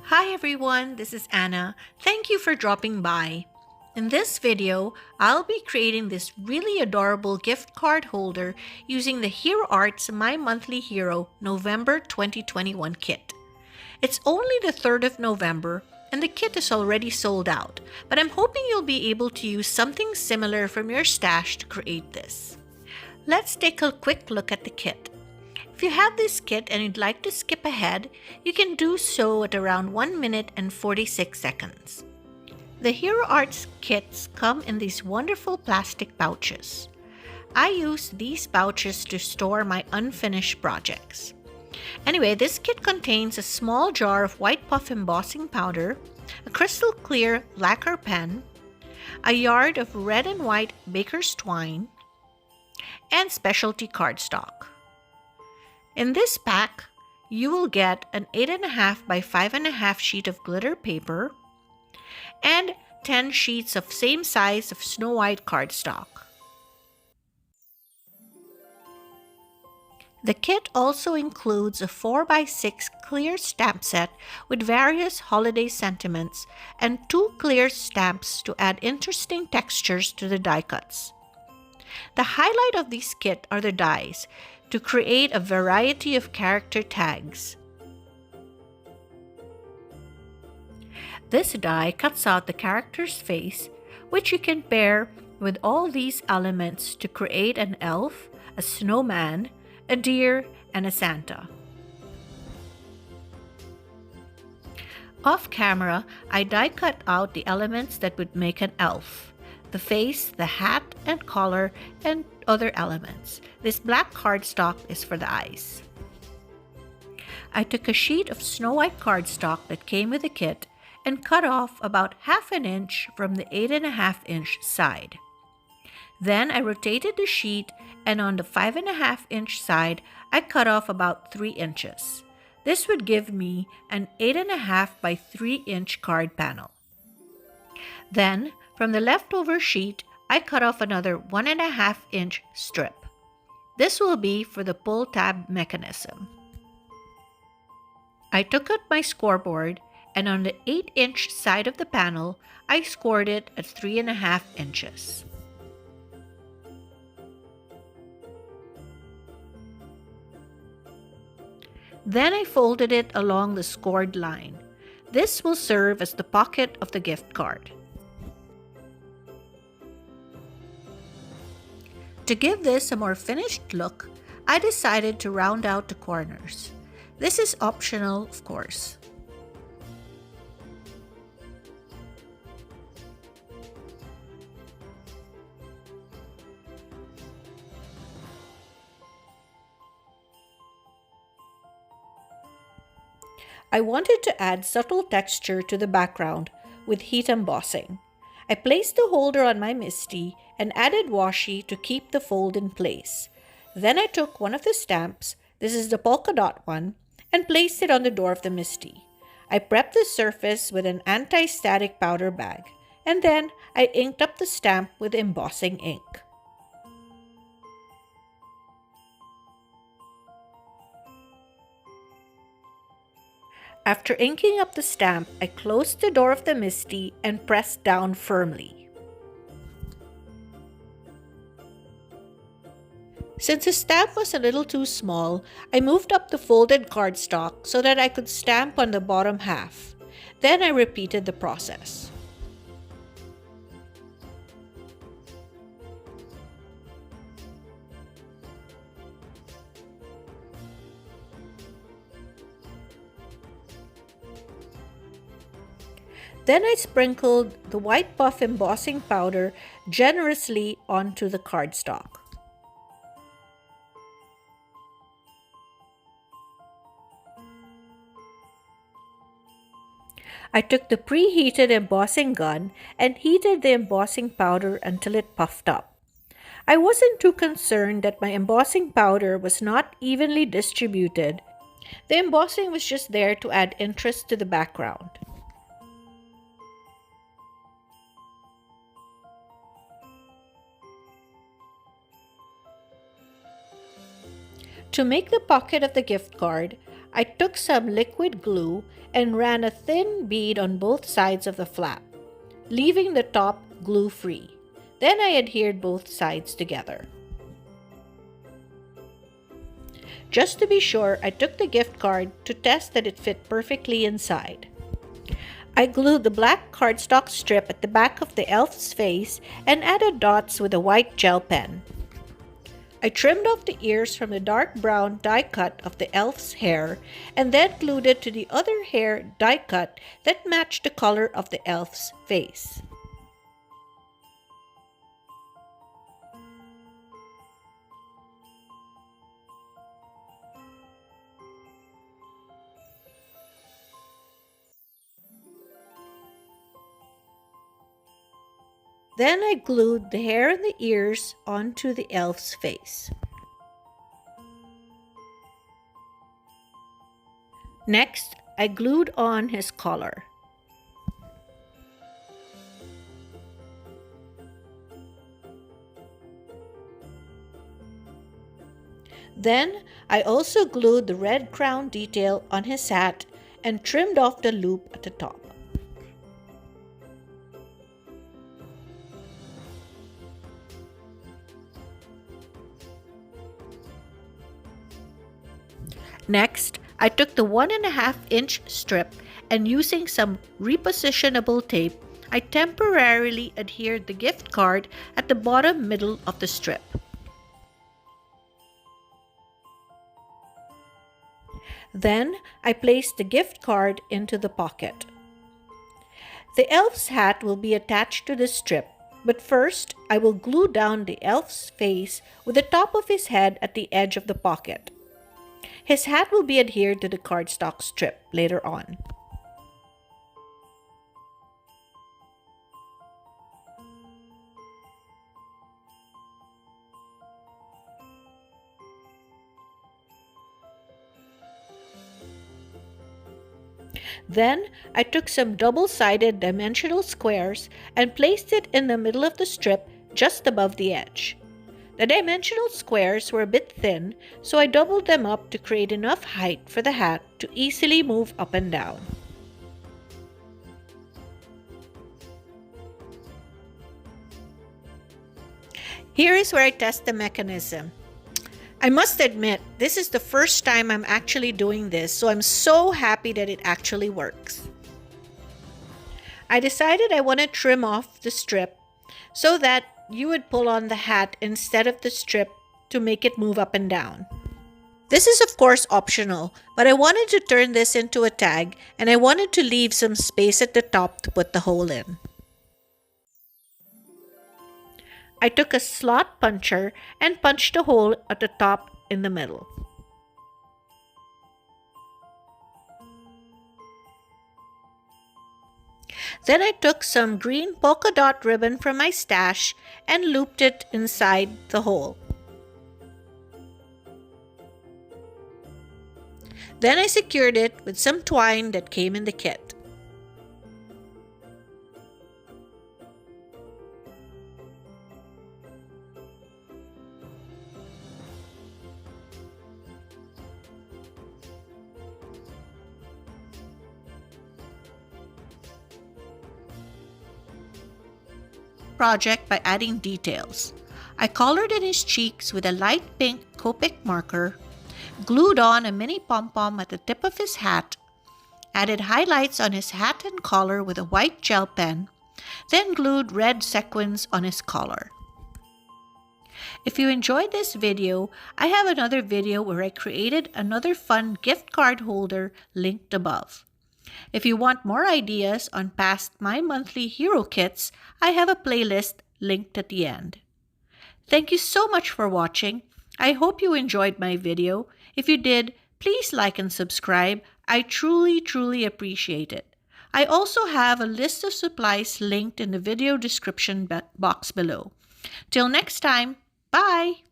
Hi everyone, this is Anna. Thank you for dropping by. In this video, I'll be creating this really adorable gift card holder using the Hero Arts My Monthly Hero November 2021 kit. It's only the 3rd of November and the kit is already sold out, but I'm hoping you'll be able to use something similar from your stash to create this. Let's take a quick look at the kit. If you have this kit and you'd like to skip ahead, you can do so at around 1 minute and 46 seconds. The Hero Arts kits come in these wonderful plastic pouches. I use these pouches to store my unfinished projects. Anyway, this kit contains a small jar of white puff embossing powder, a crystal clear lacquer pen, a yard of red and white baker's twine, and specialty cardstock. In this pack, you will get an 8.5 by 5.5 sheet of glitter paper and 10 sheets of same size of Snow White cardstock. The kit also includes a 4 by 6 clear stamp set with various holiday sentiments and 2 clear stamps to add interesting textures to the die cuts. The highlight of this kit are the dies to create a variety of character tags. This die cuts out the character's face, which you can pair with all these elements to create an elf, a snowman, a deer, and a Santa. Off camera, I die cut out the elements that would make an elf: the face, the hat and collar, and other elements. This black cardstock is for the eyes. I took a sheet of Snow White cardstock that came with the kit and cut off about 1/2 inch from the 8.5 inch side. Then I rotated the sheet, and on the 5.5 inch side, I cut off about 3 inches. This would give me an 8.5 by 3 inch card panel. Then, from the leftover sheet, I cut off another 1.5 inch strip. This will be for the pull tab mechanism. I took out my scoreboard, and on the 8 inch side of the panel, I scored it at 3.5 inches. Then I folded it along the scored line. This will serve as the pocket of the gift card. To give this a more finished look, I decided to round out the corners. This is optional, of course. I wanted to add subtle texture to the background with heat embossing. I placed the holder on my MISTI and added washi to keep the fold in place. Then I took one of the stamps, this is the polka dot one, and placed it on the door of the MISTI. I prepped the surface with an anti-static powder bag, and then I inked up the stamp with embossing ink. After inking up the stamp, I closed the door of the MISTI and pressed down firmly. Since the stamp was a little too small, I moved up the folded cardstock so that I could stamp on the bottom half. Then I repeated the process. Then I sprinkled the white puff embossing powder generously onto the cardstock. I took the preheated embossing gun and heated the embossing powder until it puffed up. I wasn't too concerned that my embossing powder was not evenly distributed. The embossing was just there to add interest to the background. To make the pocket of the gift card, I took some liquid glue and ran a thin bead on both sides of the flap, leaving the top glue-free. Then I adhered both sides together. Just to be sure, I took the gift card to test that it fit perfectly inside. I glued the black cardstock strip at the back of the elf's face and added dots with a white gel pen. I trimmed off the ears from the dark brown die cut of the elf's hair and then glued it to the other hair die cut that matched the color of the elf's face. Then I glued the hair and the ears onto the elf's face. Next, I glued on his collar. Then, I also glued the red crown detail on his hat and trimmed off the loop at the top. Next, I took the 1.5-inch strip and using some repositionable tape, I temporarily adhered the gift card at the bottom middle of the strip. Then, I placed the gift card into the pocket. The elf's hat will be attached to the strip, but first, I will glue down the elf's face with the top of his head at the edge of the pocket. His hat will be adhered to the cardstock strip later on. Then, I took some double-sided dimensional squares and placed it in the middle of the strip just above the edge. The dimensional squares were a bit thin, so I doubled them up to create enough height for the hat to easily move up and down. Here is where I test the mechanism. I must admit, this is the first time I'm actually doing this, so I'm so happy that it actually works. I decided I want to trim off the strip so that you would pull on the hat instead of the strip to make it move up and down. This is of course optional, but I wanted to turn this into a tag and I wanted to leave some space at the top to put the hole in. I took a slot puncher and punched a hole at the top in the middle. Then I took some green polka dot ribbon from my stash and looped it inside the hole. Then I secured it with some twine that came in the kit. Project by adding details. I colored in his cheeks with a light pink Copic marker, glued on a mini pom-pom at the tip of his hat, added highlights on his hat and collar with a white gel pen, then glued red sequins on his collar. If you enjoyed this video, I have another video where I created another fun gift card holder linked above. If you want more ideas on past My Monthly Hero kits, I have a playlist linked at the end. Thank you so much for watching. I hope you enjoyed my video. If you did, please like and subscribe. I truly appreciate it. I also have a list of supplies linked in the video description box below. Till next time, bye!